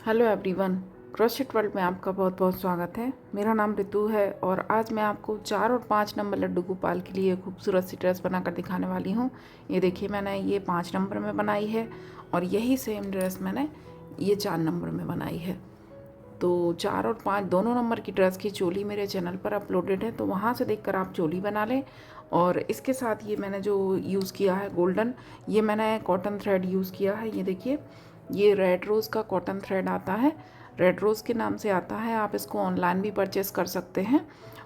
Hello everyone, crochet world में आपका बहुत बहुत स्वागत है। मेरा नाम रितु है और आज मैं आपको 4 और 5 नंबर लड्डू गोपाल के लिए खूबसूरत सी ड्रेस बनाकर दिखाने वाली हूँ। ये देखिए, मैंने ये 5 नंबर में बनाई है और यही सेम ड्रेस मैंने ये 4 नंबर में बनाई है। तो 4 और 5 दोनों नंबर की ड्रेस की चोली मेरे चैनल पर अपलोडेड है, तो वहाँ से देखकर आप चोली बना लें। और इसके साथ ये मैंने जो यूज़ किया है गोल्डन, ये मैंने कॉटन थ्रेड यूज़ किया है। ये देखिए, ये रेड रोज़ का कॉटन थ्रेड आता है, रेड रोज़ के नाम से आता है। आप इसको ऑनलाइन भी परचेज़ कर सकते हैं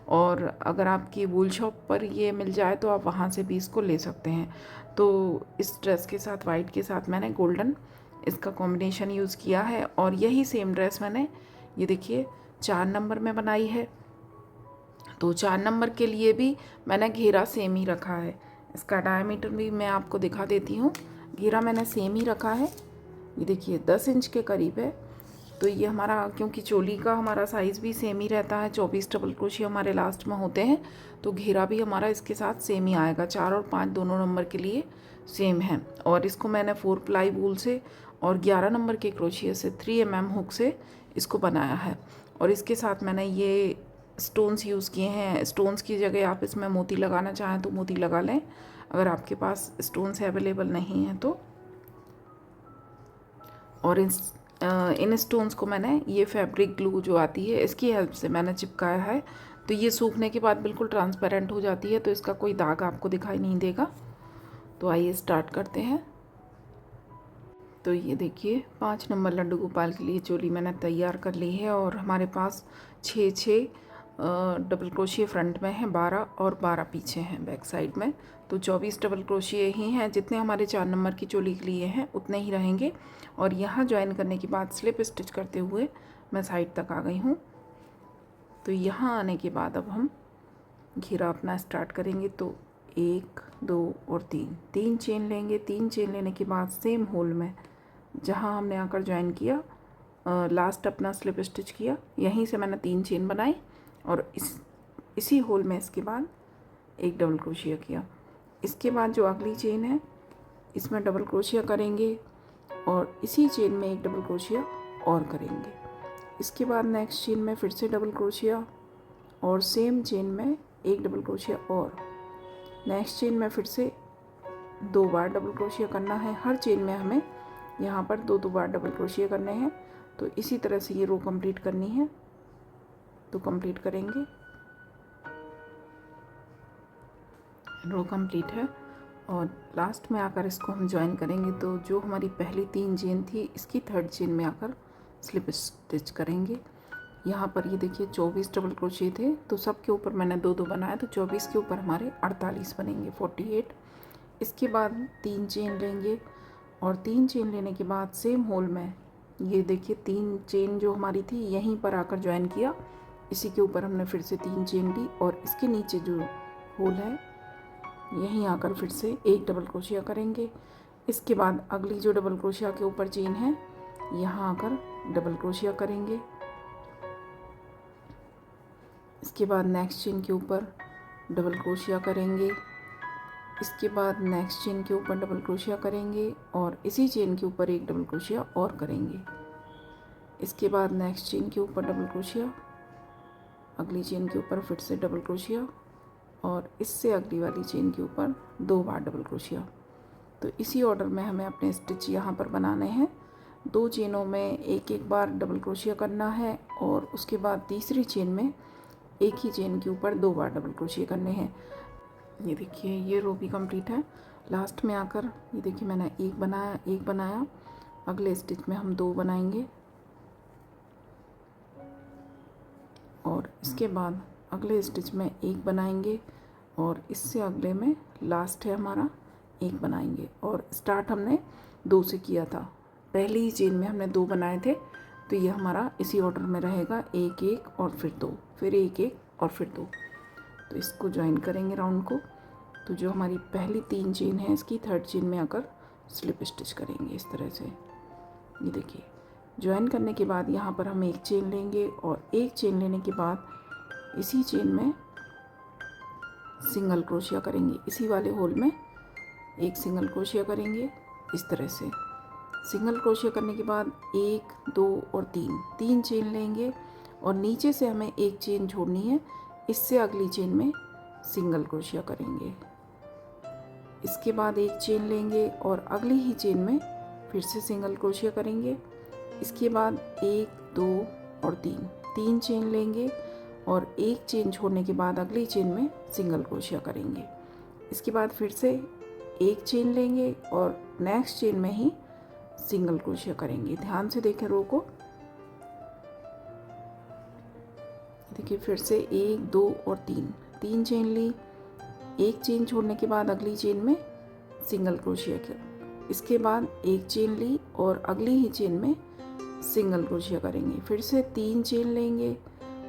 और अगर आपकी वूल शॉप पर ये मिल जाए तो आप वहाँ से भी इसको ले सकते हैं। तो इस ड्रेस के साथ वाइट के साथ मैंने गोल्डन इसका कॉम्बिनेशन यूज़ किया है और यही सेम ड्रेस मैंने ये देखिए 4 नंबर में बनाई है। तो 4 नंबर के लिए भी मैंने घेरा सेम ही रखा है। इसका डायमीटर भी मैं आपको दिखा देती हूँ। घेरा मैंने सेम ही रखा है, ये देखिए 10 इंच के करीब है। तो ये हमारा, क्योंकि चोली का हमारा साइज़ भी सेम ही रहता है, 24 डबल क्रोशिया हमारे लास्ट में होते हैं, तो घेरा भी हमारा इसके साथ सेम ही आएगा। 4 और 5 दोनों नंबर के लिए सेम है। और इसको मैंने 4 प्लाई वूल से और 11 नंबर के क्रोशिया से 3 mm हुक से इसको बनाया है। और इसके साथ मैंने ये स्टोन्स यूज़ किए हैं। स्टोन्स की जगह आप इसमें मोती लगाना चाहें तो मोती लगा लें, अगर आपके पास स्टोन्स अवेलेबल नहीं हैं तो। और इन स्टोन्स को मैंने ये फैब्रिक ग्लू जो आती है इसकी हेल्प से मैंने चिपकाया है। तो ये सूखने के बाद बिल्कुल ट्रांसपेरेंट हो जाती है, तो इसका कोई दाग आपको दिखाई नहीं देगा। तो आइए स्टार्ट करते हैं। तो ये देखिए, 5 नंबर लड्डू गोपाल के लिए चोली मैंने तैयार कर ली है और हमारे पास 6 डबल क्रोशिया फ्रंट में हैं, 12 और 12 पीछे हैं बैक साइड में। तो 24 डबल क्रोशिया ही हैं, जितने हमारे 4 नंबर की चोली के लिए हैं उतने ही रहेंगे। और यहाँ ज्वाइन करने के बाद स्लिप स्टिच करते हुए मैं साइड तक आ गई हूँ। तो यहाँ आने के बाद अब हम घेरा अपना स्टार्ट करेंगे। तो 1 2 और 3 चेन लेंगे। 3 चेन लेने के बाद सेम होल में जहाँ हमने आकर ज्वाइन किया, लास्ट अपना स्लिप स्टिच किया, यहीं से मैंने 3 चेन बनाई और इसी होल में इसके बाद एक डबल क्रोशिया किया। इसके बाद जो अगली चेन है इसमें डबल क्रोशिया करेंगे और इसी चेन में एक डबल क्रोशिया और करेंगे। इसके बाद नेक्स्ट चेन में फिर से डबल क्रोशिया और सेम चेन में एक डबल क्रोशिया और नेक्स्ट चेन में फिर से 2 बार डबल क्रोशिया करना है। हर चेन में हमें यहाँ पर 2 बार डबल क्रोशिया करने हैं। तो इसी तरह से ये रो कंप्लीट करनी है, तो कंप्लीट करेंगे। रो कंप्लीट है और लास्ट में आकर इसको हम ज्वाइन करेंगे। तो जो हमारी पहली 3 चेन थी इसकी 3rd चेन में आकर स्लिप स्टिच करेंगे। यहाँ पर ये देखिए 24 डबल क्रोशिया थे, तो सब के ऊपर मैंने 2 बनाया, तो 24 के ऊपर हमारे 48 बनेंगे, 48। इसके बाद 3 चेन लेंगे और 3 चेन लेने के बाद सेम होल में ये देखिए 3 चेन जो हमारी थी यहीं पर आकर ज्वाइन किया। इसी के ऊपर हमने फिर से 3 चेन ली और इसके नीचे जो होल है यहीं आकर फिर से एक डबल क्रोशिया करेंगे। इसके बाद अगली जो डबल क्रोशिया के ऊपर चेन है यहाँ आकर डबल क्रोशिया करेंगे। इसके बाद नेक्स्ट चेन के ऊपर डबल क्रोशिया करेंगे। इसके बाद नेक्स्ट चेन के ऊपर डबल क्रोशिया करेंगे और इसी चेन के ऊपर एक डबल क्रोशिया और करेंगे। इसके बाद नेक्स्ट चेन के ऊपर डबल क्रोशिया, अगली चेन के ऊपर फिर से डबल क्रोशिया और इससे अगली वाली चेन के ऊपर 2 बार डबल क्रोशिया। तो इसी ऑर्डर में हमें अपने स्टिच यहाँ पर बनाने हैं। 2 चेनों में एक एक बार डबल क्रोशिया करना है और उसके बाद तीसरी चेन में एक ही चेन के ऊपर 2 बार डबल क्रोशिया करने हैं। ये देखिए, ये रो भी कंप्लीट है। लास्ट में आकर ये देखिए मैंने एक बनाया, अगले स्टिच में हम 2 बनाएंगे और इसके बाद अगले स्टिच में 1 बनाएंगे और इससे अगले में लास्ट है हमारा 1 बनाएंगे। और स्टार्ट हमने 2 से किया था, पहली ही चेन में हमने 2 बनाए थे, तो ये हमारा इसी ऑर्डर में रहेगा, 1 1 और फिर 2, फिर 1 1 और फिर 2। तो इसको ज्वाइन करेंगे राउंड को। तो जो हमारी पहली 3 चेन है इसकी 3rd चेन में आकर स्लिप स्टिच करेंगे इस तरह से। ये देखिए, ज्वाइन करने के बाद यहाँ पर हम 1 चेन लेंगे और 1 चेन लेने के बाद इसी चेन में सिंगल क्रोशिया करेंगे। इसी वाले होल में एक सिंगल क्रोशिया करेंगे इस तरह से। सिंगल क्रोशिया करने के बाद 1 2 और 3 चेन लेंगे और नीचे से हमें एक चेन छोड़नी है, इससे अगली चेन में सिंगल क्रोशिया करेंगे। इसके बाद एक चेन लेंगे और अगली ही चेन में फिर से सिंगल क्रोशिया करेंगे। इसके बाद 1 2 और 3 चेन लेंगे और एक चेन छोड़ने के बाद अगली चेन में सिंगल क्रोशिया करेंगे। इसके बाद फिर से एक चेन लेंगे और नेक्स्ट चेन में ही सिंगल क्रोशिया करेंगे। ध्यान से देखें रो को। देखिए फिर से 1 2 और 3 चेन ली, एक चेन छोड़ने के बाद अगली चेन में सिंगल क्रोशिया किया। इसके बाद एक चेन ली और अगली ही चेन में सिंगल क्रोशिया करेंगे। फिर से 3 चेन लेंगे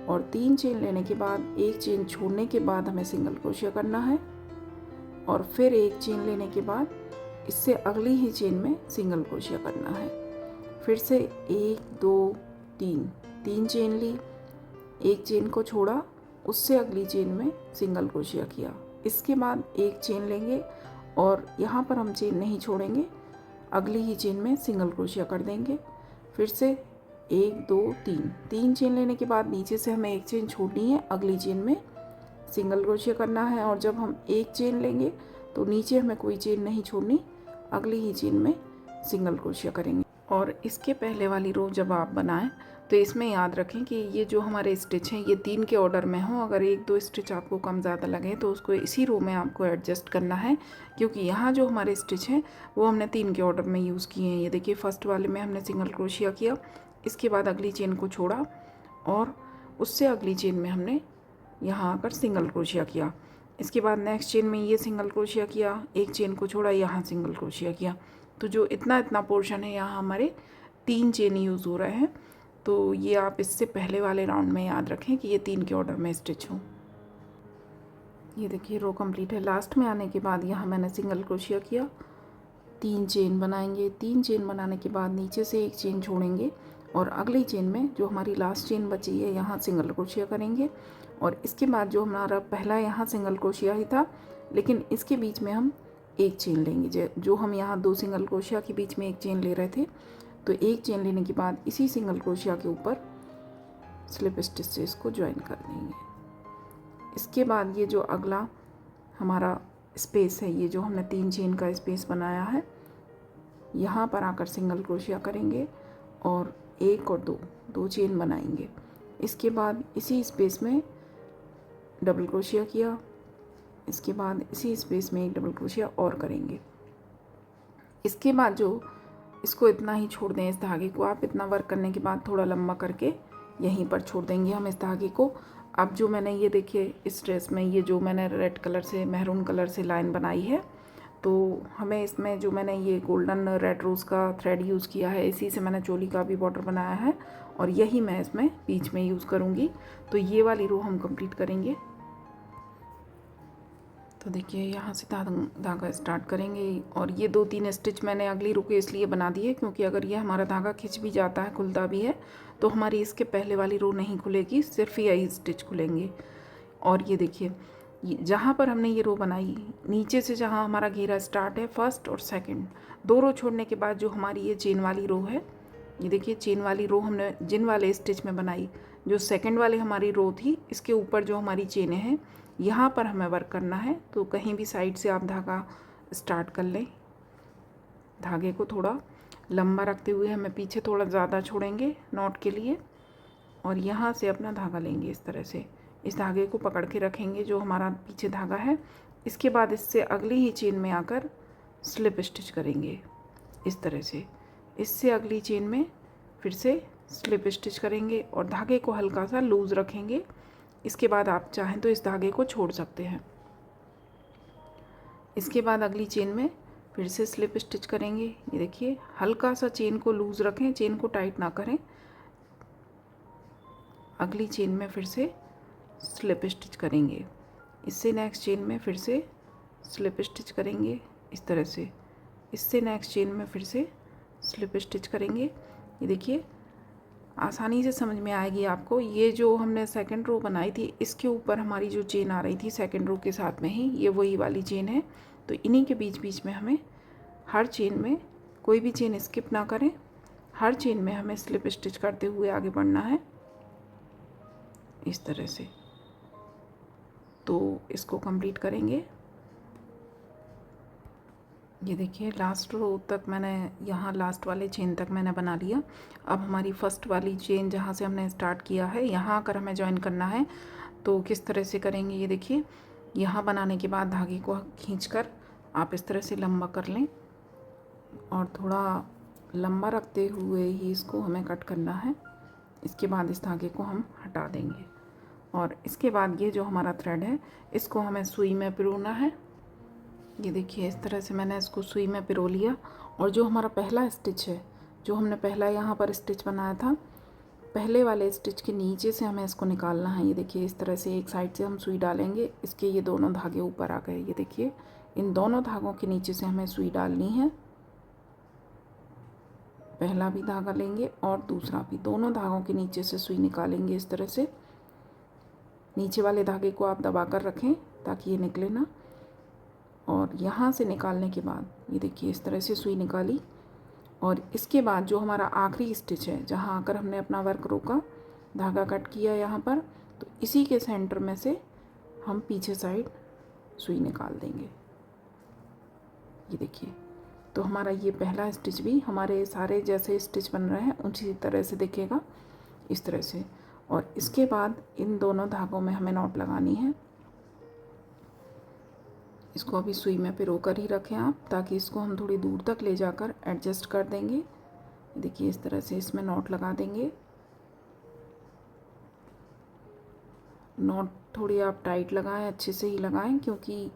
और 3 चेन लेने के बाद एक चेन छोड़ने के बाद हमें सिंगल क्रोशिया करना है और फिर एक चेन लेने के बाद इससे अगली ही चेन में सिंगल क्रोशिया करना है। फिर से 1 2 3 चेन ली, एक चेन को छोड़ा, उससे अगली चेन में सिंगल क्रोशिया किया। इसके बाद एक चेन लेंगे और यहाँ पर हम चेन नहीं छोड़ेंगे, अगली ही चेन में सिंगल क्रोशिया कर देंगे। फिर से 1 2 3 चेन लेने के बाद नीचे से हमें एक चेन छोड़नी है, अगली चेन में सिंगल क्रोशिया करना है और जब हम एक चेन लेंगे तो नीचे हमें कोई चेन नहीं छोड़नी, अगली ही चेन में सिंगल क्रोशिया करेंगे। और इसके पहले वाली रो जब आप बनाएं तो इसमें याद रखें कि ये जो हमारे स्टिच हैं ये 3 के ऑर्डर में हो। अगर 1 2 स्टिच आपको कम ज़्यादा लगे तो उसको इसी रो में आपको एडजस्ट करना है, क्योंकि यहाँ जो हमारे स्टिच हैं वो हमने 3 के ऑर्डर में यूज़ किए हैं। ये देखिए फर्स्ट वाले में हमने सिंगल क्रोशिया किया, इसके बाद अगली चेन को छोड़ा और उससे अगली चेन में हमने यहाँ आकर सिंगल क्रोशिया किया। इसके बाद नेक्स्ट चेन में ये सिंगल क्रोशिया किया, एक चेन को छोड़ा, यहाँ सिंगल क्रोशिया किया। तो जो इतना पोर्शन है यहाँ हमारे 3 चेन यूज़ हो रहे हैं। तो ये आप इससे पहले वाले राउंड में याद रखें कि ये 3 के ऑर्डर में स्टिच हो। ये देखिए रो कंप्लीट है। लास्ट में आने के बाद यहाँ मैंने सिंगल क्रोशिया किया, 3 चेन बनाएंगे। 3 चेन बनाने के बाद नीचे से एक चेन छोड़ेंगे और अगली चेन में जो हमारी लास्ट चेन बची है यहाँ सिंगल क्रोशिया करेंगे। और इसके बाद जो हमारा पहला यहाँ सिंगल क्रोशिया ही था, लेकिन इसके बीच में हम एक चेन लेंगे। जो हम यहाँ 2 सिंगल क्रोशिया के बीच में एक चेन ले रहे थे, तो एक चेन लेने के बाद इसी सिंगल क्रोशिया के ऊपर स्लिप स्टिच से इसको ज्वाइन कर देंगे। इसके बाद ये जो अगला हमारा स्पेस है, ये जो हमने 3 चेन का स्पेस बनाया है, यहाँ पर आकर सिंगल क्रोशिया करेंगे और 1 और 2 चेन बनाएंगे। इसके बाद इसी स्पेस में डबल क्रोशिया किया, इसके बाद इसी स्पेस में एक डबल क्रोशिया और करेंगे। इसके बाद जो इसको इतना ही छोड़ दें, इस धागे को आप इतना वर्क करने के बाद थोड़ा लंबा करके यहीं पर छोड़ देंगे हम इस धागे को। अब जो मैंने ये देखिए इस ड्रेस में ये जो मैंने रेड कलर से मैरून कलर से लाइन बनाई है, तो हमें इसमें जो मैंने ये गोल्डन रेड रोज़ का थ्रेड यूज़ किया है, इसी से मैंने चोली का भी बॉर्डर बनाया है और यही मैं इसमें बीच में यूज़ करूँगी। तो ये वाली रो हम कंप्लीट करेंगे। तो देखिए यहाँ से धागा स्टार्ट करेंगे और ये 2-3 स्टिच मैंने अगली रो के इसलिए बना दिए क्योंकि अगर ये हमारा धागा खिंच भी जाता है, खुलता भी है, तो हमारी इसके पहले वाली रो नहीं खुलेगी, सिर्फ यही स्टिच खुलेंगे। और ये देखिए जहाँ पर हमने ये रो बनाई, नीचे से जहाँ हमारा घेरा स्टार्ट है, फर्स्ट और सेकंड 2 रो छोड़ने के बाद जो हमारी ये चेन वाली रो है, ये देखिए चेन वाली रो हमने जिन वाले स्टिच में बनाई, जो सेकंड वाले हमारी रो थी, इसके ऊपर जो हमारी चेनें हैं यहाँ पर हमें वर्क करना है। तो कहीं भी साइड से आप धागा स्टार्ट कर लें। धागे को थोड़ा लंबा रखते हुए हमें पीछे थोड़ा ज़्यादा छोड़ेंगे नॉट के लिए और यहाँ से अपना धागा लेंगे। इस तरह से इस धागे को पकड़ के रखेंगे जो हमारा पीछे धागा है। इसके बाद इससे अगली ही चेन में आकर स्लिप स्टिच करेंगे इस तरह से। इससे अगली चेन में फिर से स्लिप स्टिच करेंगे और धागे को हल्का सा लूज़ रखेंगे। इसके बाद आप चाहें तो इस धागे को छोड़ सकते हैं। इसके बाद अगली चेन में फिर से स्लिप स्टिच करेंगे। ये देखिए हल्का सा चेन को लूज़ रखें, चेन को टाइट ना करें। अगली चेन में फिर से स्लिप स्टिच करेंगे। इससे नेक्स्ट चेन में फिर से स्लिप स्टिच करेंगे इस तरह से। इससे नेक्स्ट चेन में फिर से स्लिप स्टिच करेंगे। ये देखिए आसानी से समझ में आएगी आपको। ये जो हमने सेकंड रो बनाई थी, इसके ऊपर हमारी जो चेन आ रही थी सेकंड रो के साथ में ही, ये वही वाली चेन है। तो इन्हीं के बीच बीच में हमें हर चेन में कोई भी चेन स्किप ना करें, हर चेन में हमें स्लिप स्टिच करते हुए आगे बढ़ना है इस तरह से। तो इसको कंप्लीट करेंगे। ये देखिए लास्ट रो तक मैंने, यहाँ लास्ट वाले चेन तक मैंने बना लिया। अब हमारी फर्स्ट वाली चेन जहाँ से हमने स्टार्ट किया है, यहाँ आकर हमें ज्वाइन करना है। तो किस तरह से करेंगे ये देखिए, यहाँ बनाने के बाद धागे को खींचकर आप इस तरह से लंबा कर लें और थोड़ा लंबा रखते हुए ही इसको हमें कट करना है। इसके बाद इस धागे को हम हटा देंगे और इसके बाद ये जो हमारा थ्रेड है इसको हमें सुई में पिरोना है। ये देखिए इस तरह से मैंने इसको सुई में पिरो लिया। और जो हमारा पहला स्टिच है, जो हमने पहला यहाँ पर स्टिच बनाया था, पहले वाले स्टिच के नीचे से हमें इसको निकालना है। ये देखिए इस तरह से एक साइड से हम सुई डालेंगे, इसके ये दोनों धागे ऊपर आ गए। ये देखिए इन दोनों धागों के नीचे से हमें सुई डालनी है। पहला भी धागा लेंगे और दूसरा भी, दोनों धागों के नीचे से सुई निकालेंगे इस तरह से। नीचे वाले धागे को आप दबा कर रखें ताकि ये निकले ना। और यहाँ से निकालने के बाद ये देखिए इस तरह से सुई निकाली। और इसके बाद जो हमारा आखिरी स्टिच है, जहाँ आकर हमने अपना वर्क रोका, धागा कट किया यहाँ पर, तो इसी के सेंटर में से हम पीछे साइड सुई निकाल देंगे। ये देखिए, तो हमारा ये पहला स्टिच भी हमारे सारे जैसे स्टिच बन रहे हैं उसी तरह से दिखेगा इस तरह से। और इसके बाद इन दोनों धागों में हमें नॉट लगानी है। इसको अभी सुई में पिरो कर ही रखें आप, ताकि इसको हम थोड़ी दूर तक ले जाकर एडजस्ट कर देंगे। देखिए इस तरह से इसमें नॉट लगा देंगे। नॉट थोड़ी आप टाइट लगाएं, अच्छे से ही लगाएं, क्योंकि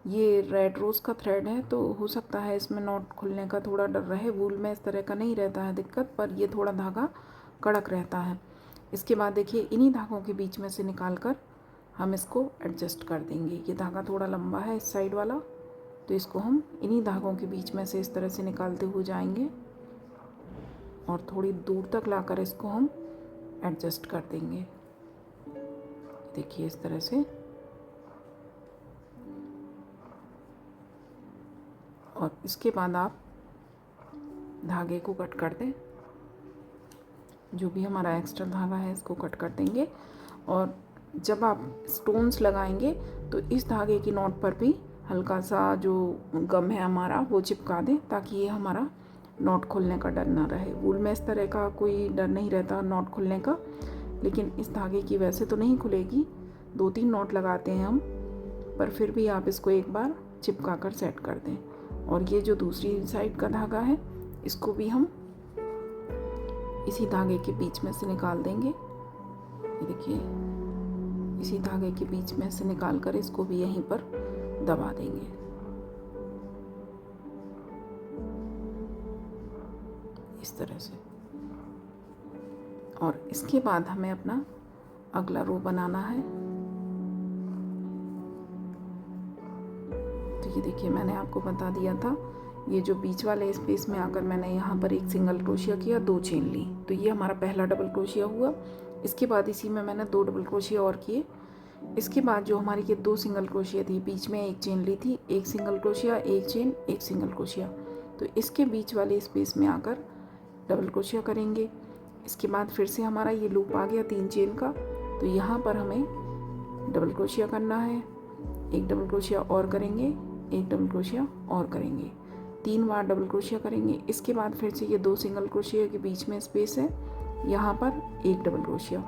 ये रेड रोज़ का थ्रेड है तो हो सकता है इसमें नॉट खुलने का थोड़ा डर रहे। वूल में इस तरह का नहीं रहता है दिक्कत, पर ये थोड़ा धागा कड़क रहता है। इसके बाद देखिए इन्हीं धागों के बीच में से निकाल कर हम इसको एडजस्ट कर देंगे। ये धागा थोड़ा लंबा है इस साइड वाला, तो इसको हम इन्हीं धागों के बीच में से इस तरह से निकालते हुए जाएंगे और थोड़ी दूर तक लाकर इसको हम एडजस्ट कर देंगे। देखिए इस तरह से। और इसके बाद आप धागे को कट कर दें, जो भी हमारा एक्स्ट्रा धागा है इसको कट कर देंगे। और जब आप स्टोन्स लगाएंगे तो इस धागे की नॉट पर भी हल्का सा जो गम है हमारा वो चिपका दें, ताकि ये हमारा नॉट खुलने का डर ना रहे। वूल में इस तरह का कोई डर नहीं रहता नॉट खुलने का, लेकिन इस धागे की वैसे तो नहीं खुलेगी। 2-3 नॉट लगाते हैं हम, पर फिर भी आप इसको एक बार चिपका कर सेट कर दें। और ये जो दूसरी साइड का धागा है इसको भी हम इसी धागे के बीच में से निकाल देंगे। ये देखिए इसी धागे के बीच में से निकाल कर इसको भी यहीं पर दबा देंगे। इस तरह से। और इसके बाद हमें अपना अगला रो बनाना है। तो ये देखिए मैंने आपको बता दिया था, ये जो बीच वाले स्पेस में आकर मैंने यहाँ पर एक सिंगल क्रोशिया किया, 2 चेन ली, तो ये हमारा पहला डबल क्रोशिया हुआ। इसके बाद इसी में मैंने 2 डबल क्रोशिया और किए। इसके बाद जो हमारी ये 2 सिंगल क्रोशिया थी, बीच में एक चेन ली थी, एक सिंगल क्रोशिया, एक चेन, एक सिंगल क्रोशिया, तो इसके बीच वाले स्पेस में आकर डबल क्रोशिया करेंगे। इसके बाद फिर से हमारा ये लूप आ गया 3 चेन का, तो यहाँ पर हमें डबल क्रोशिया करना है। एक डबल क्रोशिया और करेंगे, एक डबल क्रोशिया और करेंगे, 3 बार डबल क्रोशिया करेंगे। इसके बाद फिर से ये 2 सिंगल क्रोशिया के बीच में स्पेस है, यहाँ पर एक डबल क्रोशिया,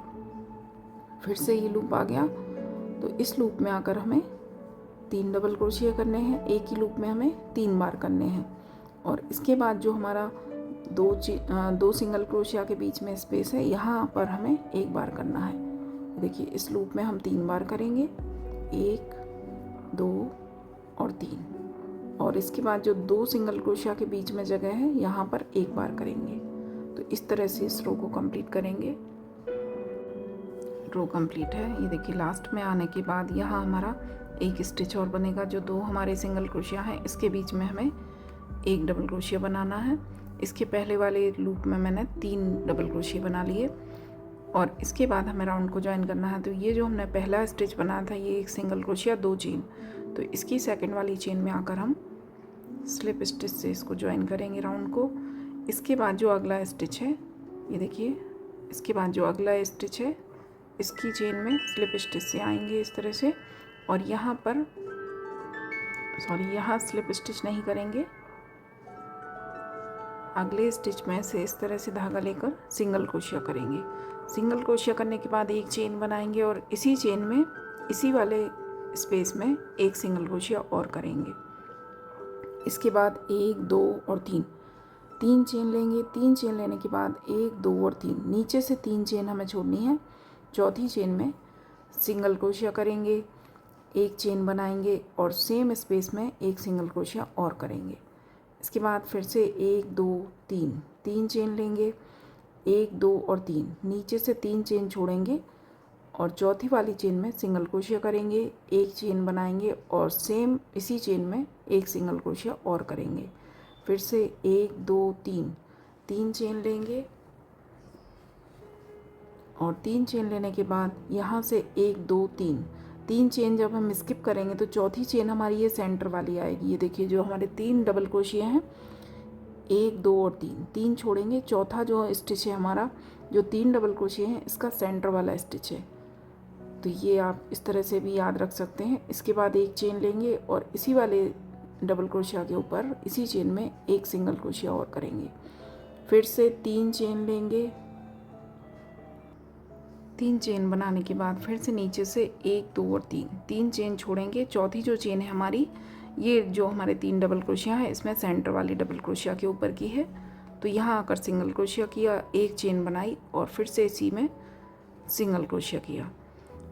फिर से ये लूप आ गया। तो इस लूप में आकर हमें 3 डबल क्रोशिया करने हैं, एक ही लूप में हमें 3 बार करने हैं। और इसके बाद जो हमारा 2 सिंगल क्रोशिया के बीच में स्पेस है, यहाँ पर हमें 1 बार करना है। देखिए इस लूप में हम 3 बार करेंगे, 1, 2 और 3। और इसके बाद जो 2 सिंगल क्रोशिया के बीच में जगह है, यहाँ पर 1 बार करेंगे। तो इस तरह से इस रो को कंप्लीट करेंगे। रो कंप्लीट है। ये देखिए लास्ट में आने के बाद यहाँ हमारा एक स्टिच और बनेगा। जो 2 हमारे सिंगल क्रोशिया हैं, इसके बीच में हमें एक डबल क्रोशिया बनाना है। इसके पहले वाले लूप में मैंने 3 डबल क्रोशिया बना लिए। और इसके बाद हमें राउंड को ज्वाइन करना है। तो ये जो हमने पहला स्टिच बनाया था, ये एक सिंगल क्रोशिया 2 चेन, तो इसकी सेकंड वाली चेन में आकर हम स्लिप स्टिच से इसको ज्वाइन करेंगे राउंड को। इसके बाद जो अगला स्टिच है, ये देखिए, इसके बाद जो अगला स्टिच है इसकी चेन में स्लिप स्टिच से आएंगे इस तरह से, और यहाँ पर यहाँ स्लिप स्टिच नहीं करेंगे, अगले स्टिच में से इस तरह से धागा लेकर सिंगल क्रोशिया करेंगे। सिंगल क्रोशिया करने के बाद एक चेन बनाएंगे और इसी चेन में, इसी वाले स्पेस में एक सिंगल क्रोशिया और करेंगे। इसके बाद 1 2 और 3 चेन लेंगे। 3 चेन लेने के बाद 1 2 और 3 नीचे से 3 चेन हमें छोड़नी है। चौथी चेन में सिंगल क्रोशिया करेंगे, एक चेन बनाएंगे और सेम स्पेस में एक सिंगल क्रोशिया और करेंगे। इसके बाद फिर से 1 2 3 चेन लेंगे, 1 2 और 3 नीचे से 3 चेन छोड़ेंगे और चौथी वाली चेन में सिंगल क्रोशिया करेंगे, एक चेन बनाएंगे और सेम इसी चेन में एक सिंगल क्रोशिया और करेंगे। फिर से 1 2 3 चेन लेंगे और 3 चेन लेने के बाद यहाँ से 1 2 3 चेन जब हम स्किप करेंगे तो चौथी चेन हमारी ये सेंटर वाली आएगी। ये देखिए, जो हमारे 3 डबल क्रोशिया हैं, 1 2 और 3 छोड़ेंगे। चौथा जो स्टिच है हमारा, जो 3 डबल क्रोशिया हैं, इसका सेंटर वाला स्टिच है। तो ये आप इस तरह से भी याद रख सकते हैं। इसके बाद एक चेन लेंगे और इसी वाले डबल क्रोशिया के ऊपर इसी चेन में एक सिंगल क्रोशिया और करेंगे। फिर से 3 चेन लेंगे। 3 चेन बनाने के बाद फिर से नीचे से 1 2 और 3 चेन छोड़ेंगे। चौथी जो चेन है हमारी, ये जो हमारे 3 डबल क्रोशिया है, इसमें सेंटर वाली डबल क्रोशिया के ऊपर की है। तो यहाँ आकर सिंगल क्रोशिया किया, एक चेन बनाई और फिर से इसी में सिंगल क्रोशिया किया।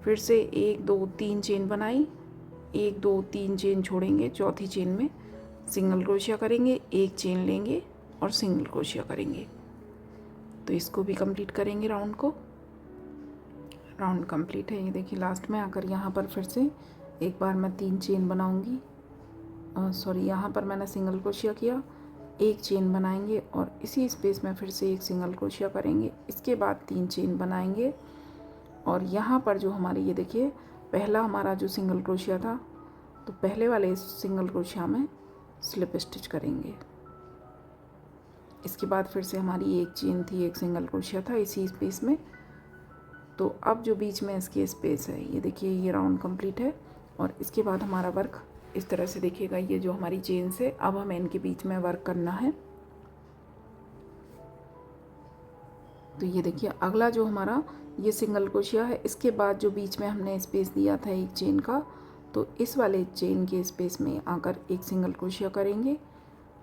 फिर से 1 2 3 चेन बनाई, 1 2 3 चेन छोड़ेंगे, चौथी चेन में सिंगल क्रोशिया करेंगे, एक चेन लेंगे और सिंगल क्रोशिया करेंगे। तो इसको भी कंप्लीट करेंगे राउंड को। राउंड कंप्लीट है। ये देखिए, लास्ट में आकर यहाँ पर फिर से एक बार मैं 3 चेन बनाऊंगी, यहाँ पर मैंने सिंगल क्रोशिया किया, एक चेन बनाएंगे और इसी स्पेस में फिर से एक सिंगल क्रोशिया करेंगे। इसके बाद 3 चेन बनाएंगे और यहाँ पर जो हमारी, ये देखिए, पहला हमारा जो सिंगल क्रोशिया था, तो पहले वाले सिंगल क्रोशिया में स्लिप स्टिच करेंगे। इसके बाद फिर से हमारी एक चेन थी, एक सिंगल क्रोशिया था इसी स्पेस में। तो अब जो बीच में इसकी स्पेस है, ये देखिए, ये राउंड कंप्लीट है। और इसके बाद हमारा वर्क इस तरह से दिखेगा। ये जो हमारी चेन से अब हमें इनके बीच में वर्क करना है। तो ये देखिए, अगला जो हमारा ये सिंगल क्रोशिया है, इसके बाद जो बीच में हमने स्पेस दिया था एक चेन का, तो इस वाले चेन के स्पेस में आकर एक सिंगल क्रोशिया करेंगे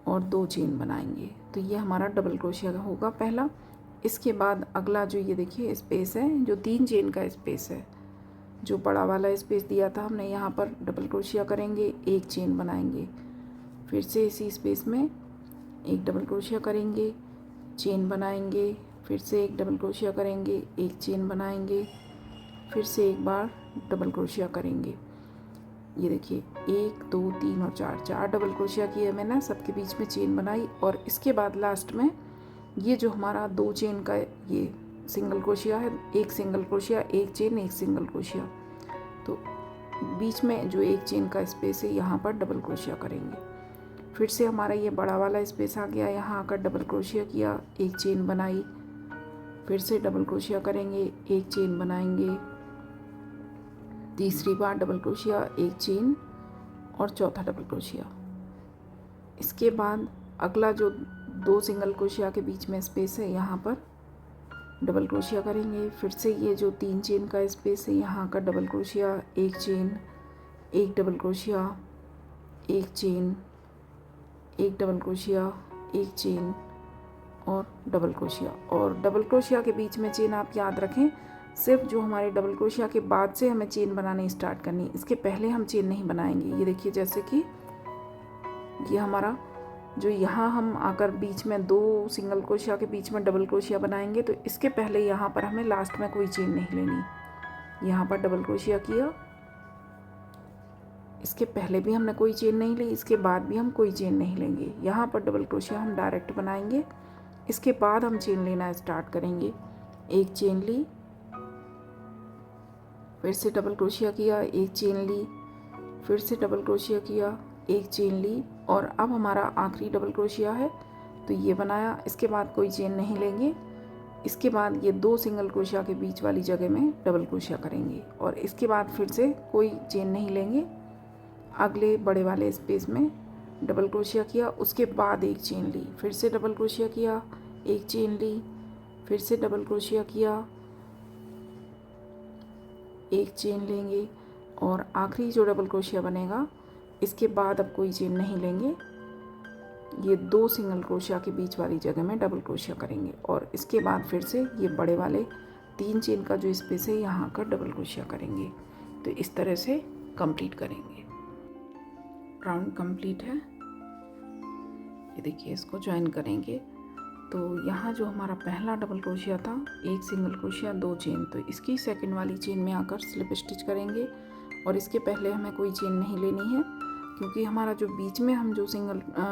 और 2 चेन बनाएंगे। तो ये हमारा डबल क्रोशिया होगा पहला। इसके बाद अगला जो, ये देखिए, स्पेस है, जो 3 चेन का स्पेस है, जो बड़ा वाला स्पेस दिया था हमने, यहाँ पर डबल क्रोशिया करेंगे, एक चेन बनाएंगे। फिर से इसी स्पेस में एक डबल क्रोशिया करेंगे, चेन बनाएंगे, फिर से एक डबल क्रोशिया करेंगे, एक चेन बनाएंगे, फिर से एक बार डबल क्रोशिया करेंगे। ये देखिए, 1 2 3 और 4 डबल क्रोशिया किए मैंने, सबके बीच में चेन बनाई। और इसके बाद लास्ट में ये जो हमारा 2 चेन का ये सिंगल क्रोशिया है, एक सिंगल क्रोशिया, एक चेन, एक सिंगल क्रोशिया, तो बीच में जो एक चेन का स्पेस है, यहाँ पर डबल क्रोशिया करेंगे। फिर से हमारा ये बड़ा वाला स्पेस आ गया, यहाँ आकर डबल क्रोशिया किया, एक चेन बनाई, फिर से डबल क्रोशिया करेंगे, एक चेन बनाएंगे, तीसरी बार डबल क्रोशिया, एक चेन और चौथा डबल क्रोशिया। इसके बाद अगला जो 2 सिंगल क्रोशिया के बीच में स्पेस है, यहाँ पर डबल क्रोशिया करेंगे। फिर से ये जो 3 चेन का स्पेस है, यहाँ का डबल क्रोशिया, एक चेन, एक डबल क्रोशिया, एक चेन, एक डबल क्रोशिया, एक चेन और डबल क्रोशिया। और डबल क्रोशिया के बीच में चेन आप याद रखें, सिर्फ जो हमारे डबल क्रोशिया के बाद से हमें चेन बनानी स्टार्ट करनी, इसके पहले हम चेन नहीं बनाएंगे। ये देखिए, जैसे कि ये हमारा जो यहाँ हम आकर बीच में 2 सिंगल क्रोशिया के बीच में डबल क्रोशिया बनाएंगे, तो इसके पहले यहाँ पर हमें लास्ट में कोई चेन नहीं लेनी। यहाँ पर डबल क्रोशिया किया, इसके पहले भी हमने कोई चेन नहीं ली, इसके बाद भी हम कोई चेन नहीं लेंगे। यहाँ पर डबल क्रोशिया हम डायरेक्ट बनाएंगे, इसके बाद हम चेन लेना स्टार्ट करेंगे। एक चेन ली, फिर से डबल क्रोशिया किया, एक चेन ली, फिर से डबल क्रोशिया किया, एक चेन ली और अब हमारा आखिरी डबल क्रोशिया है तो ये बनाया। इसके बाद कोई चेन नहीं लेंगे। इसके बाद ये 2 सिंगल क्रोशिया के बीच वाली जगह में डबल क्रोशिया करेंगे और इसके बाद फिर से कोई चेन नहीं लेंगे। अगले बड़े वाले स्पेस में डबल क्रोशिया किया, उसके बाद एक चेन ली, फिर से डबल क्रोशिया किया, एक चेन ली, फिर से डबल क्रोशिया किया, एक चेन लेंगे और आखिरी जो डबल क्रोशिया बनेगा इसके बाद अब कोई चेन नहीं लेंगे। ये 2 सिंगल क्रोशिया के बीच वाली जगह में डबल क्रोशिया करेंगे और इसके बाद फिर से ये बड़े वाले 3 चेन का जो स्पेस है यहाँ कर डबल क्रोशिया करेंगे। तो इस तरह से कंप्लीट करेंगे। राउंड कंप्लीट है। ये देखिए, इसको ज्वाइन करेंगे तो यहाँ जो हमारा पहला डबल क्रोशिया था, एक सिंगल क्रोशिया 2 चेन, तो इसकी सेकंड वाली चेन में आकर स्लिप स्टिच करेंगे और इसके पहले हमें कोई चेन नहीं लेनी है क्योंकि हमारा जो बीच में हम जो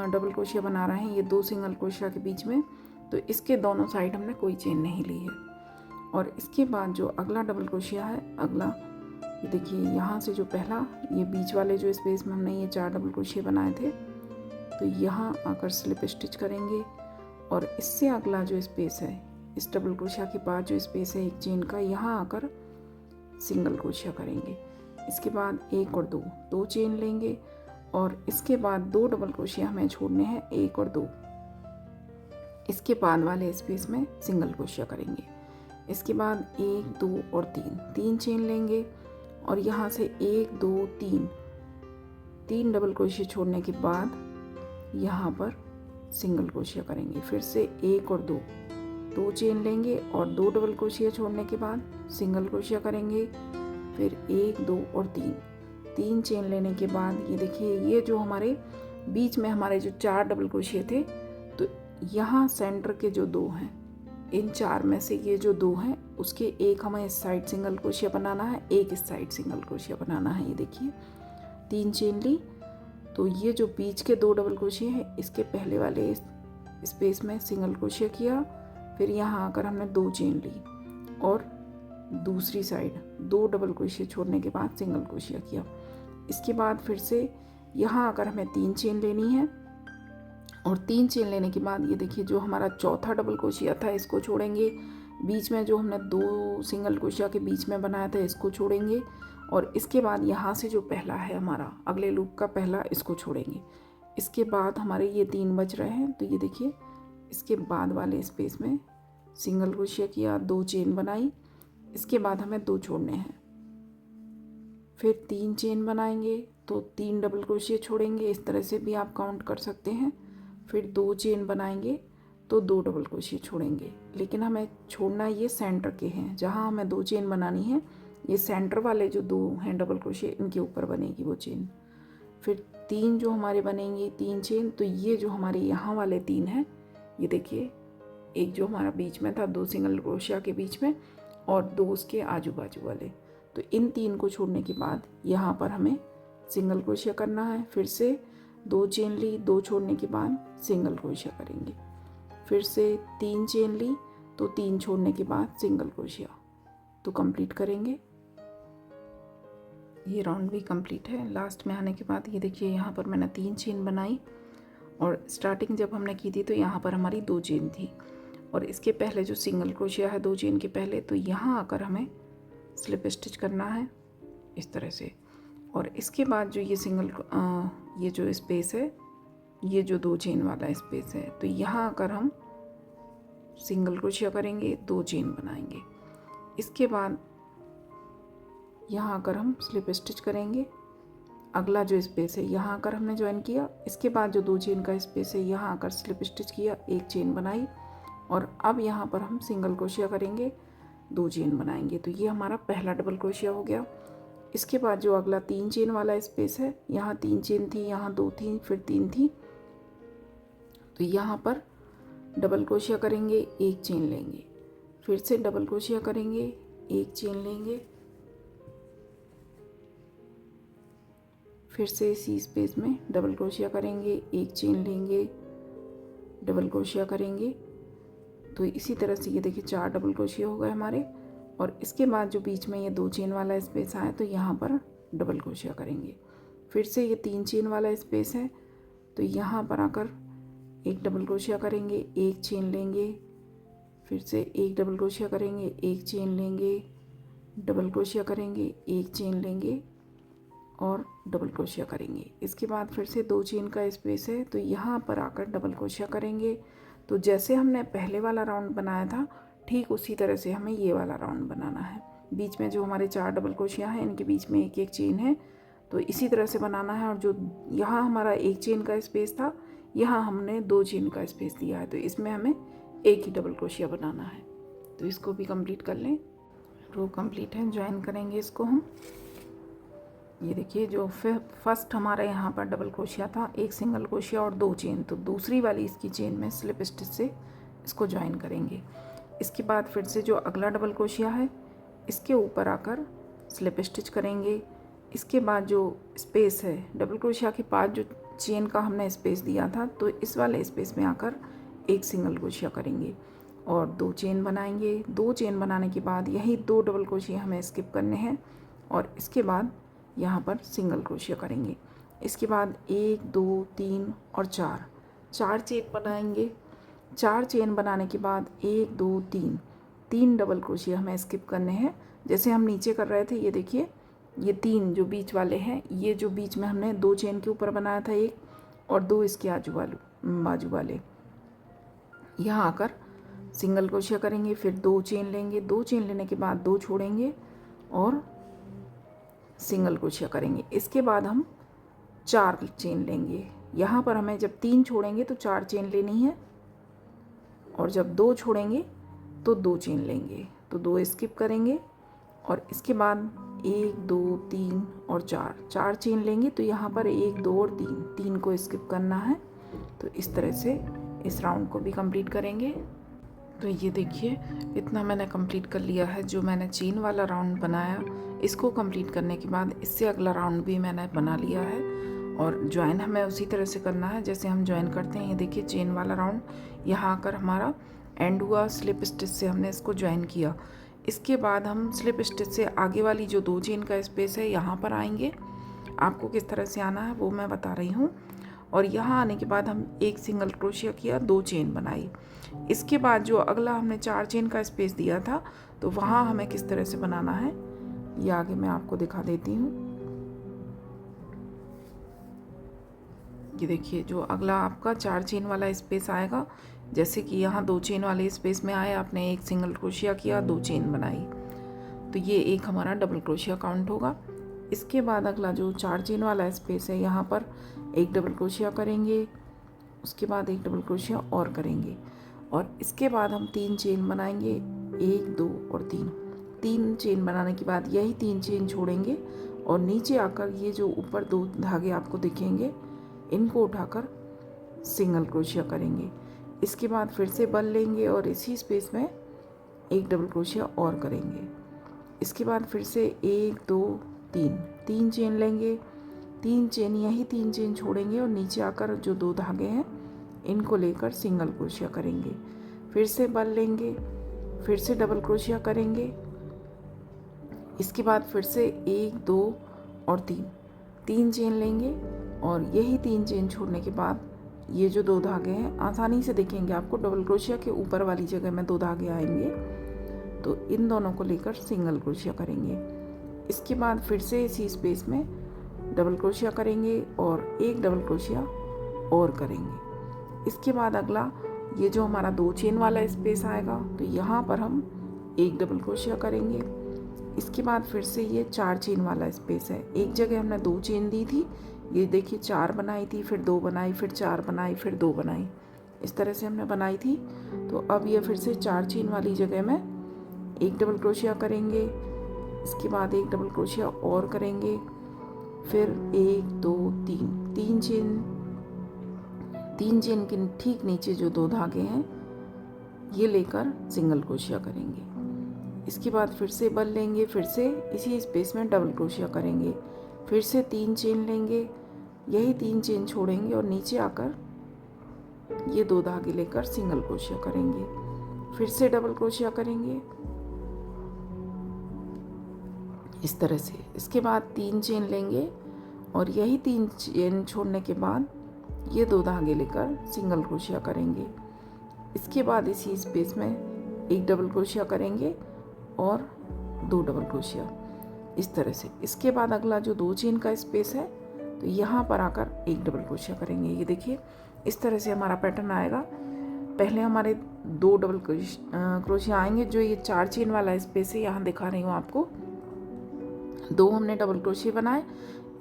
डबल क्रोशिया बना रहे हैं ये 2 सिंगल क्रोशिया के बीच में, तो इसके दोनों साइड हमने कोई चेन नहीं ली है। और इसके बाद जो अगला डबल क्रोशिया है, अगला ये देखिए, यहाँ से जो पहला ये बीच वाले जो स्पेस में हमने ये 4 डबल क्रोशिया बनाए थे तो यहाँ आकर स्लिप स्टिच करेंगे और इससे अगला जो स्पेस है, इस डबल क्रोशिया के बाद जो स्पेस है एक चेन का, यहाँ आकर सिंगल क्रोशिया करेंगे। इसके बाद 1 और 2 चेन लेंगे और इसके बाद 2 डबल क्रोशिया हमें छोड़ने हैं, 1 और 2। इसके बाद वाले स्पेस में सिंगल क्रोशिया करेंगे। इसके बाद 1 2 और 3 चेन लेंगे और यहाँ से 1 2 3 डबल क्रोशिया छोड़ने के बाद यहाँ पर सिंगल क्रोशिया करेंगे। फिर से 1 और 2 चेन लेंगे और 2 डबल क्रोशिया छोड़ने के बाद सिंगल क्रोशिया करेंगे। फिर 1 2 और 3 चेन लेने के बाद ये देखिए, ये जो हमारे बीच में हमारे जो 4 डबल क्रोशिया थे, तो यहाँ सेंटर के जो 2 हैं, इन 4 में से ये जो 2 हैं उसके एक हमें इस साइड सिंगल क्रोशिया बनाना है, एक इस साइड सिंगल क्रोशिया बनाना है। ये देखिए, 3 चेन ली तो ये जो बीच के 2 डबल क्रोशिया है इसके पहले वाले स्पेस में सिंगल क्रोशिया किया। फिर यहाँ आकर हमने 2 चेन ली और दूसरी साइड 2 डबल क्रोशिया छोड़ने के बाद सिंगल क्रोशिया किया। इसके बाद फिर से यहाँ आकर हमें 3 चेन लेनी है और 3 चेन लेने के बाद ये देखिए, जो हमारा चौथा डबल क्रोशिया था इसको छोड़ेंगे। बीच में जो हमने 2 सिंगल क्रोशिया के बीच में बनाया था इसको छोड़ेंगे और इसके बाद यहाँ से जो पहला है हमारा अगले लूप का पहला, इसको छोड़ेंगे। इसके बाद हमारे ये 3 बच रहे हैं तो ये देखिए, इसके बाद वाले स्पेस में सिंगल क्रोशिया किया, 2 चेन बनाई। इसके बाद हमें 2 छोड़ने हैं। फिर 3 चेन बनाएंगे तो 3 डबल क्रोशिया छोड़ेंगे। इस तरह से भी आप काउंट कर सकते हैं। फिर 2 चेन बनाएंगे तो 2 डबल क्रोशिया छोड़ेंगे, लेकिन हमें छोड़ना ये सेंटर के हैं, जहाँ हमें 2 चेन बनानी है ये सेंटर वाले जो 2 हैं डबल क्रोशिया, इनके ऊपर बनेगी वो चेन। फिर 3 जो हमारे बनेंगी 3 चेन, तो ये जो हमारे यहाँ वाले 3 हैं, ये देखिए, एक जो हमारा बीच में था 2 सिंगल क्रोशिया के बीच में और 2 उसके आजू बाजू वाले, तो इन 3 को छोड़ने के बाद यहाँ पर हमें सिंगल क्रोशिया करना है। फिर से 2 चेन ली, 2 छोड़ने के बाद सिंगल क्रोशिया करेंगे। फिर से 3 चेन ली तो 3 छोड़ने के बाद सिंगल क्रोशिया, तो कंप्लीट करेंगे। ये राउंड भी कंप्लीट है। लास्ट में आने के बाद ये देखिए, यहाँ पर मैंने 3 चेन बनाई और स्टार्टिंग जब हमने की थी तो यहाँ पर हमारी 2 चेन थी और इसके पहले जो सिंगल क्रोशिया है 2 चेन के पहले, तो यहाँ आकर हमें स्लिप स्टिच करना है इस तरह से। और इसके बाद जो ये जो स्पेस है, ये जो 2 चेन वाला स्पेस है, तो यहाँ आकर हम सिंगल क्रोशिया करेंगे, 2 चेन बनाएंगे। इसके बाद यहाँ आकर हम स्लिप स्टिच करेंगे। अगला जो स्पेस है यहाँ आकर हमने ज्वाइन किया। इसके बाद जो 2 चेन का स्पेस है यहाँ आकर स्लिप स्टिच किया, 1 चेन बनाई और अब यहाँ पर हम सिंगल क्रोशिया करेंगे, 2 चेन बनाएंगे। तो ये हमारा पहला डबल क्रोशिया हो गया। इसके बाद जो अगला 3 चेन वाला स्पेस है, यहाँ 3 चेन थी, यहाँ 2 थी, फिर 3 थी, तो यहाँ पर डबल क्रोशिया करेंगे, 1 चेन लेंगे। फिर से डबल क्रोशिया करेंगे, 1 चेन लेंगे। फिर से इसी स्पेस में डबल क्रोशिया करेंगे, 1 चेन लेंगे, डबल क्रोशिया करेंगे। तो इसी तरह से ये देखिए 4 डबल क्रोशिया हो गए हमारे। और इसके बाद जो बीच में ये 2 चेन वाला स्पेस आया तो यहाँ पर डबल क्रोशिया करेंगे। फिर से ये 3 चेन वाला स्पेस है, तो यहाँ पर आकर एक डबल क्रोशिया करेंगे, एक चेन लेंगे, फिर से एक डबल क्रोशिया करेंगे, एक चेन लेंगे, डबल क्रोशिया करेंगे, एक चेन लेंगे और डबल क्रोशिया करेंगे। इसके बाद फिर से 2 चेन का स्पेस है, तो यहाँ पर आकर डबल क्रोशिया करेंगे। तो जैसे हमने पहले वाला राउंड बनाया था ठीक उसी तरह से हमें ये वाला राउंड बनाना है। बीच में जो हमारे 4 डबल क्रोशिया हैं इनके बीच में एक एक चेन है, तो इसी तरह से बनाना है। और जो यहाँ हमारा एक चेन का स्पेस था, यहाँ हमने 2 चेन का स्पेस दिया है, तो इसमें हमें एक ही डबल क्रोशिया बनाना है। तो इसको भी कंप्लीट कर लें। रो कंप्लीट है, ज्वाइन करेंगे इसको हम। ये देखिए जो फर्स्ट हमारे यहाँ पर डबल क्रोशिया था, एक सिंगल क्रोशिया और 2 चेन, तो दूसरी वाली इसकी चेन में स्लिप स्टिच से इसको ज्वाइन करेंगे। इसके बाद फिर से जो अगला डबल क्रोशिया है इसके ऊपर आकर स्लिप स्टिच करेंगे। इसके बाद जो स्पेस है डबल क्रोशिया के पास जो चेन का हमने स्पेस दिया था, तो इस वाले स्पेस में आकर एक सिंगल क्रोशिया करेंगे और 2 चेन बनाएंगे। 2 चेन बनाने के बाद यही 2 डबल क्रोशिया हमें स्किप करने हैं और इसके बाद यहाँ पर सिंगल क्रोशिया करेंगे। इसके बाद 1 2 3 और 4 चेन बनाएंगे। 4 चेन बनाने के बाद 1 2 3 डबल क्रोशिया हमें स्किप करने हैं, जैसे हम नीचे कर रहे थे। ये देखिए ये 3 जो बीच वाले हैं, ये जो बीच में हमने 2 चेन के ऊपर बनाया था एक, और 2 इसके बाजू वाले यहाँ आकर सिंगल क्रोशिया करेंगे। फिर 2 चेन लेंगे, 2 चेन लेने के बाद 2 छोड़ेंगे और सिंगल क्रोशिया करेंगे। इसके बाद हम 4 चेन लेंगे। यहाँ पर हमें जब 3 छोड़ेंगे तो 4 चेन लेनी है, और जब 2 छोड़ेंगे तो 2 चेन लेंगे, तो 2 स्किप करेंगे। और इसके बाद 1 2 3 और 4 चेन लेंगे, तो यहाँ पर 1 2 और 3 को स्किप करना है। तो इस तरह से इस राउंड को भी कंप्लीट करेंगे। तो ये देखिए इतना मैंने कंप्लीट कर लिया है। जो मैंने चेन वाला राउंड बनाया, इसको कंप्लीट करने के बाद इससे अगला राउंड भी मैंने बना लिया है, और ज्वाइन हमें उसी तरह से करना है जैसे हम ज्वाइन करते हैं। ये देखिए चेन वाला राउंड यहाँ आकर हमारा एंड हुआ, स्लिप स्टिच से हमने इसको ज्वाइन किया। इसके बाद हम स्लिप स्टिच से आगे वाली जो 2 चेन का स्पेस है यहाँ पर आएंगे। आपको किस तरह से आना है वो मैं बता रही हूँ। और यहाँ आने के बाद हम एक सिंगल क्रोशिया किया, 2 चेन बनाई। इसके बाद जो अगला हमने 4 चेन का स्पेस दिया था, तो वहाँ हमें किस तरह से बनाना है ये आगे मैं आपको दिखा देती हूँ। ये देखिए जो अगला आपका 4 चेन वाला स्पेस आएगा, जैसे कि यहाँ 2 चेन वाले स्पेस में आए, आपने एक सिंगल क्रोशिया किया, 2 चेन बनाई, तो ये एक हमारा डबल क्रोशिया काउंट होगा। इसके बाद अगला जो 4 चेन वाला स्पेस है, यहाँ पर एक डबल क्रोशिया करेंगे, उसके बाद एक डबल क्रोशिया और करेंगे, और इसके बाद हम 3 चेन बनाएंगे, 1 2 और 3 चेन बनाने के बाद यही 3 चेन छोड़ेंगे और नीचे आकर ये जो ऊपर 2 धागे आपको दिखेंगे, इनको उठाकर सिंगल क्रोशिया करेंगे। इसके बाद फिर से बल लेंगे और इसी स्पेस में एक डबल क्रोशिया और करेंगे। इसके बाद फिर से 1 2 3 चेन लेंगे, 3 चेन यही 3 चेन छोड़ेंगे और नीचे आकर जो 2 धागे हैं इनको लेकर सिंगल क्रोशिया करेंगे। फिर से बल लेंगे, फिर से डबल क्रोशिया करेंगे। इसके बाद फिर से 1 2 और 3 चेन लेंगे, और यही 3 चेन छोड़ने के बाद ये जो 2 धागे हैं आसानी से दिखेंगे आपको, डबल क्रोशिया के ऊपर वाली जगह में 2 धागे आएंगे, तो इन दोनों को लेकर सिंगल क्रोशिया करेंगे। इसके बाद फिर से इसी स्पेस में डबल क्रोशिया करेंगे और एक डबल क्रोशिया और करेंगे। इसके बाद अगला ये जो हमारा 2 चेन वाला स्पेस आएगा, तो यहाँ पर हम एक डबल क्रोशिया करेंगे। इसके बाद फिर से ये 4 चेन वाला स्पेस है, एक जगह हमने 2 चेन दी थी, ये देखिए 4 बनाई थी, फिर 2 बनाई, फिर 4 बनाई, फिर 2 बनाई, इस तरह से हमने बनाई थी। तो अब ये फिर से 4 चेन वाली जगह में एक डबल क्रोशिया करेंगे, इसके बाद एक डबल क्रोशिया और करेंगे, फिर 1 2 3 चेन के ठीक नीचे जो 2 धागे हैं ये लेकर सिंगल क्रोशिया करेंगे। इसके बाद फिर से बल लेंगे, फिर से इसी स्पेस में डबल क्रोशिया करेंगे, फिर से 3 चेन लेंगे, यही 3 चेन छोड़ेंगे और नीचे आकर ये 2 धागे लेकर सिंगल क्रोशिया करेंगे, फिर से डबल क्रोशिया करेंगे इस तरह से। इसके बाद 3 चेन लेंगे और यही 3 चेन छोड़ने के बाद ये 2 धागे लेकर सिंगल क्रोशिया करेंगे। इसके बाद इसी स्पेस में एक डबल क्रोशिया करेंगे और 2 डबल क्रोशिया इस तरह से। इसके बाद अगला जो 2 चेन का स्पेस है तो यहाँ पर आकर एक डबल क्रोशिया करेंगे। ये देखिए इस तरह से हमारा पैटर्न आएगा। पहले हमारे 2 डबल क्रोशिया आएंगे। जो ये 4 चेन वाला स्पेस है यहाँ दिखा रही हूँ आपको, 2 हमने डबल क्रोशिया बनाए।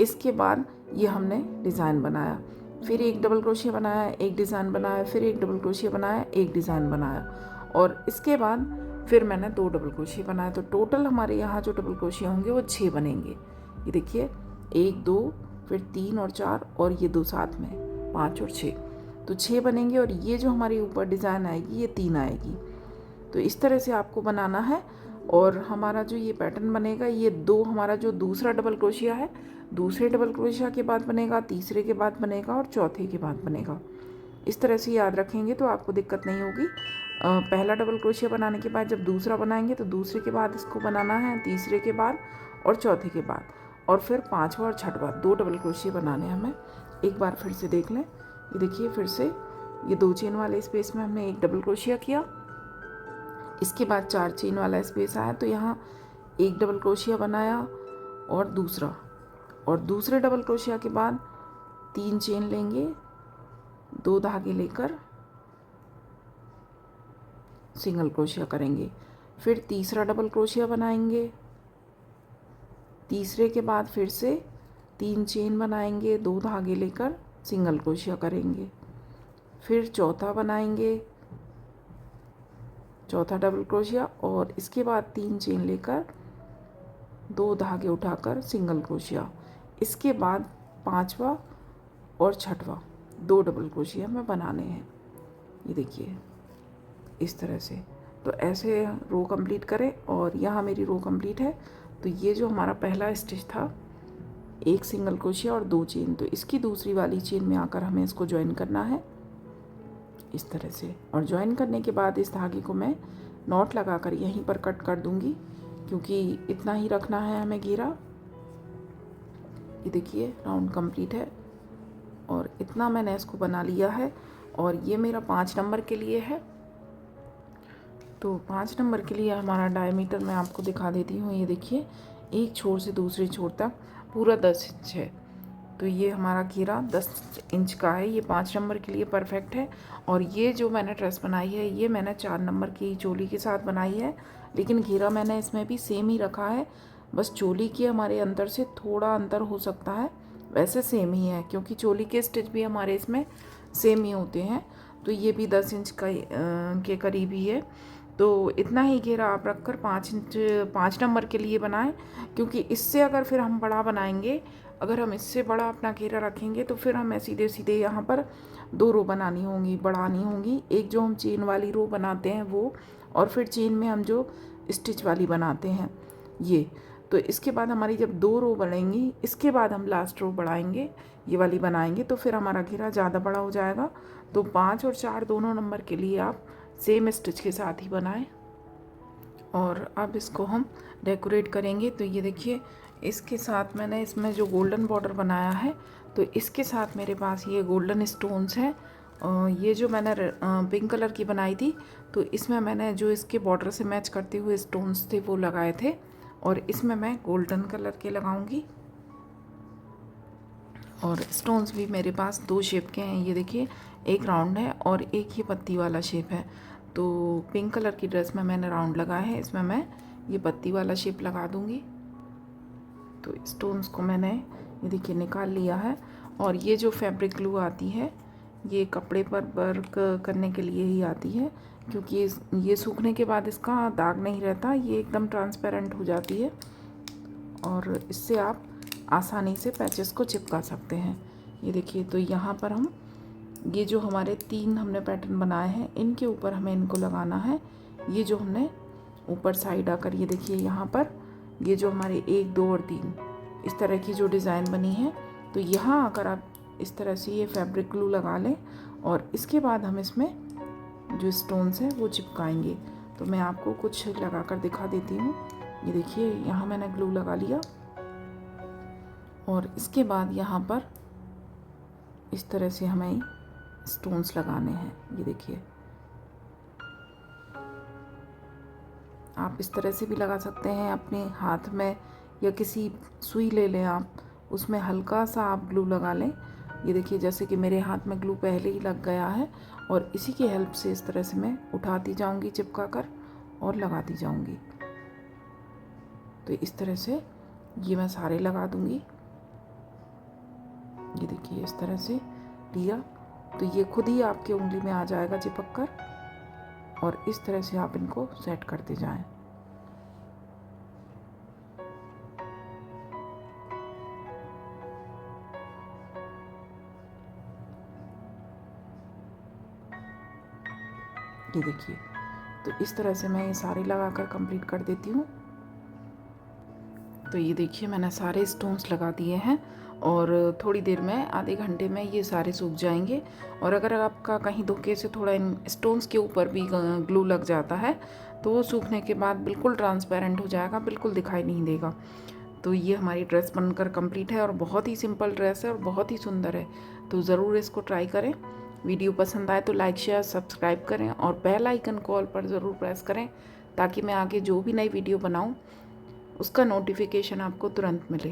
इसके बाद ये हमने डिज़ाइन बनाया, फिर एक डबल क्रोशिया बनाया, एक डिज़ाइन बनाया, फिर एक डबल क्रोशिया बनाया, एक डिज़ाइन बनाया और इसके बाद फिर मैंने 2 डबल क्रोशिया बनाया। तो टोटल हमारे यहाँ जो डबल क्रोशिया होंगे वो 6 बनेंगे। ये देखिए 1 2 फिर 3 और 4 और ये 2 साथ में 5 और 6, तो 6 बनेंगे। और ये जो हमारी ऊपर डिज़ाइन आएगी ये 3 आएगी। तो इस तरह से आपको बनाना है। और हमारा जो ये पैटर्न बनेगा ये 2 हमारा जो दूसरा डबल क्रोशिया है, दूसरे डबल क्रोशिया के बाद बनेगा, तीसरे के बाद बनेगा और चौथे के बाद बनेगा। इस तरह से याद रखेंगे तो आपको दिक्कत नहीं होगी। पहला डबल क्रोशिया बनाने के बाद जब दूसरा बनाएंगे तो दूसरे के बाद इसको बनाना है, तीसरे के बाद और चौथे के बाद, और फिर 5वां और 6वां 2 डबल क्रोशिया बनाने हैं हमें। एक बार फिर से देख लें। ये देखिए फिर से ये 2 चेन वाले स्पेस में हमने एक डबल क्रोशिया किया। इसके बाद 4 चेन वाला स्पेस आया तो यहाँ एक डबल क्रोशिया बनाया और दूसरा, और दूसरे डबल क्रोशिया के बाद 3 चेन लेंगे, 2 धागे लेकर सिंगल क्रोशिया करेंगे। फिर तीसरा डबल क्रोशिया बनाएंगे, तीसरे के बाद फिर से 3 चेन बनाएंगे, 2 धागे लेकर सिंगल क्रोशिया करेंगे। फिर चौथा बनाएंगे, चौथा डबल क्रोशिया और इसके बाद 3 चेन लेकर 2 धागे उठाकर सिंगल क्रोशिया। इसके बाद 5वां और 6वां 2 डबल क्रोशिया हमें बनाने हैं। ये देखिए इस तरह से। तो ऐसे रो कंप्लीट करें और यहाँ मेरी रो कंप्लीट है। तो ये जो हमारा पहला स्टिच था, एक सिंगल क्रोशिया और 2 चेन, तो इसकी दूसरी वाली चेन में आकर हमें इसको ज्वाइन करना है इस तरह से। और ज्वाइन करने के बाद इस धागे को मैं नॉट लगाकर यहीं पर कट कर दूंगी, क्योंकि इतना ही रखना है हमें घेरा। ये देखिए राउंड कंप्लीट है और इतना मैंने इसको बना लिया है। और ये मेरा 5 नंबर के लिए है। तो 5 नंबर के लिए हमारा डायमीटर मैं आपको दिखा देती हूँ। ये देखिए एक छोर से दूसरे छोर तक पूरा 10 इंच है। तो ये हमारा घेरा 10 इंच का है। ये 5 नंबर के लिए परफेक्ट है। और ये जो मैंने ड्रेस बनाई है ये मैंने 4 नंबर की चोली के साथ बनाई है, लेकिन घेरा मैंने इसमें भी सेम ही रखा है। बस चोली के हमारे अंतर से थोड़ा अंतर हो सकता है, वैसे सेम ही है, क्योंकि चोली के स्टिच भी हमारे इसमें सेम ही होते हैं। तो ये भी 10 इंच का के करीब ही है। तो इतना ही घेरा आप रखकर 5 नंबर के लिए बनाएं, क्योंकि इससे अगर फिर हम बड़ा बनाएंगे, अगर हम इससे बड़ा अपना घेरा रखेंगे तो फिर हमें सीधे सीधे यहाँ पर 2 रो बनानी होंगी, बढ़ानी होंगी। एक जो हम चेन वाली रो बनाते हैं वो, और फिर चेन में हम जो स्टिच वाली बनाते हैं ये। तो इसके बाद हमारी जब 2 रो बढ़ेंगी, इसके बाद हम लास्ट रो बढ़ाएंगे, ये वाली बनाएंगे, तो फिर हमारा घेरा ज़्यादा बड़ा हो जाएगा। तो 5 और 4 दोनों नंबर के लिए आप सेम स्टिच के साथ ही बनाएं। और अब इसको हम डेकोरेट करेंगे। तो ये देखिए इसके साथ मैंने इसमें जो गोल्डन बॉर्डर बनाया है, तो इसके साथ मेरे पास ये गोल्डन स्टोन्स हैं। ये जो मैंने पिंक कलर की बनाई थी, तो इसमें मैंने जो इसके बॉर्डर से मैच करते हुए स्टोन्स थे वो लगाए थे, और इसमें मैं गोल्डन कलर के लगाऊंगी। और स्टोन्स भी मेरे पास 2 शेप के हैं। ये देखिए एक राउंड है और एक ही पत्ती वाला शेप है। तो पिंक कलर की ड्रेस में मैंने राउंड लगाया है, इसमें मैं ये पत्ती वाला शेप लगा दूंगी। तो स्टोन्स को मैंने ये देखिए निकाल लिया है। और ये जो फैब्रिक ग्लू आती है ये कपड़े पर वर्क करने के लिए ही आती है, क्योंकि ये सूखने के बाद इसका दाग नहीं रहता, ये एकदम ट्रांसपेरेंट हो जाती है और इससे आप आसानी से पैचेस को चिपका सकते हैं। ये देखिए तो यहाँ पर हम ये जो हमारे 3 हमने पैटर्न बनाए हैं इनके ऊपर हमें इनको लगाना है। ये जो हमने ऊपर साइड आकर ये देखिए यहाँ पर ये जो हमारे 1 2 और 3 इस तरह की जो डिज़ाइन बनी है, तो यहाँ आकर आप इस तरह से ये फैब्रिक ग्लू लगा लें और इसके बाद हम इसमें जो स्टोन्स हैं वो चिपकाएंगे। तो मैं आपको कुछ लगा कर दिखा देती हूँ। ये देखिए यहाँ मैंने ग्लू लगा लिया और इसके बाद यहाँ पर इस तरह से हमें स्टोन्स लगाने हैं। ये देखिए, आप इस तरह से भी लगा सकते हैं अपने हाथ में, या किसी सुई ले लें आप, उसमें हल्का सा आप ग्लू लगा लें। ये देखिए, जैसे कि मेरे हाथ में ग्लू पहले ही लग गया है और इसी की हेल्प से इस तरह से मैं उठाती जाऊंगी चिपका कर और लगाती जाऊंगी। तो इस तरह से ये मैं सारे लगा दूंगी। ये देखिए, इस तरह से लिया तो ये खुद ही आपकी उंगली में आ जाएगा चिपक कर, और इस तरह से आप इनको सेट करते जाएं। ये देखिए, तो इस तरह से मैं ये सारे लगाकर कंप्लीट कर देती हूँ। तो ये देखिए, मैंने सारे स्टोन्स लगा दिए हैं और थोड़ी देर में, आधे घंटे में ये सारे सूख जाएंगे। और अगर आपका कहीं धोखे से थोड़ा इन स्टोन्स के ऊपर भी ग्लू लग जाता है तो वो सूखने के बाद बिल्कुल ट्रांसपेरेंट हो जाएगा, बिल्कुल दिखाई नहीं देगा। तो ये हमारी ड्रेस बनकर कंप्लीट है और बहुत ही सिंपल ड्रेस है और बहुत ही सुंदर है। तो ज़रूर इसको ट्राई करें। वीडियो पसंद आए तो लाइक शेयर सब्सक्राइब करें और बेल आइकन कॉल पर ज़रूर प्रेस करें, ताकि मैं आगे जो भी नई वीडियो बनाऊं उसका नोटिफिकेशन आपको तुरंत मिले।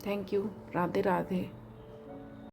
Thank you. राधे राधे।